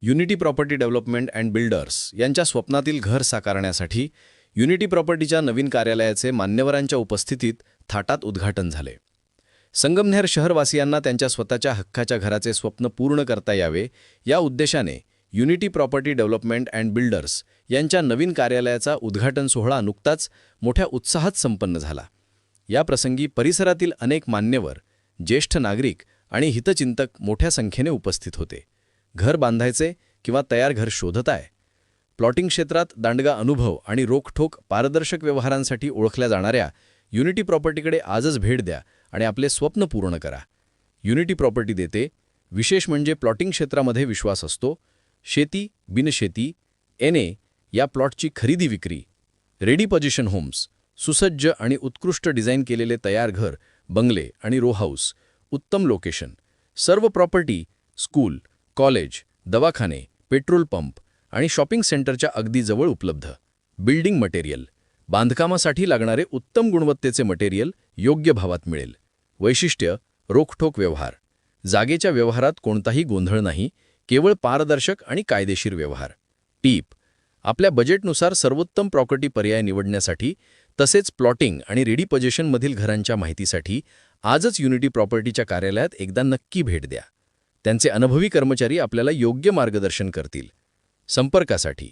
Unity property development and builders यांच्या स्वप्नातील घर साकारण्यासाठी युनिटी प्रॉपर्टीच्या नवीन कार्यालयाचे मान्यवरांच्या उपस्थितीत थाटात उद्घाटन झाले. संगमनेर शहरवासियांना त्यांच्या स्वतःच्या हक्काच्या घराचे स्वप्न पूर्ण करता यावे या उद्देशाने unity property development and builders यांच्या नवीन कार्यालयाचा उद्घाटन सोहळा नुकताच मोठ्या उत्साहात संपन्न झाला. या प्रसंगी परिसरातील अनेक मान्यवर, ज्येष्ठ नागरिक आणि हितचिंतक मोठ्या संख्येने उपस्थित होते. घर बांधायचे किंवा तयार घर शोधत आहे, प्लॉटिंग क्षेत्रात दांडगा अनुभव आणि रोखठोक पारदर्शक व्यवहारांसाठी ओळखल्या जाणाऱ्या युनिटी प्रॉपर्टीकडे आजच भेट द्या आणि आपले स्वप्न पूर्ण करा. युनिटी प्रॉपर्टी देते. विशेष म्हणजे प्लॉटिंग क्षेत्रामध्ये विश्वास असतो. शेती, बिनशेती, NA या प्लॉटची खरेदी विक्री, रेडी पोझिशन होम्स, सुसज्ज आणि उत्कृष्ट डिझाईन केलेले तयार घर, बंगले आणि रो हाऊस, उत्तम लोकेशन, सर्व प्रॉपर्टी स्कूल, कॉलेज, दवाखाने, पेट्रोल पंप आणि शॉपिंग सेंटरच्या अगदी जवळ उपलब्ध. बिल्डिंग मटेरियल, बांधकामासाठी लागणारे उत्तम गुणवत्तेचे मटेरियल योग्य भावात मिळेल. वैशिष्ट्य, रोखठोक व्यवहार. जागेच्या व्यवहारात कोणताही गोंधळ नाही, केवळ पारदर्शक आणि कायदेशीर व्यवहार. टीप: आपल्या बजेटनुसार सर्वोत्तम प्रॉपर्टी पर्याय निवडण्यासाठी तसेच प्लॉटिंग आणि रेडी पोझिशनमधील घरांच्या माहितीसाठी आजच युनिटी प्रॉपर्टीच्या कार्यालयात एकदा नक्की भेट द्या. त्यांचे अनुभवी कर्मचारी आपल्याला योग्य मार्गदर्शन करतील. संपर्कासाठी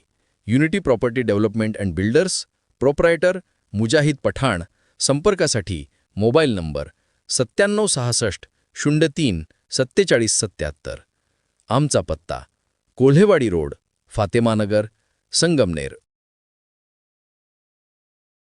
unity property development and builders, proprietor Mujahid Pathan. संपर्कासाठी मोबाईल नंबर 9766 03 4777. आमचा पत्ता कोल्हेवाडी रोड, फातेमानगर, संगमनेर.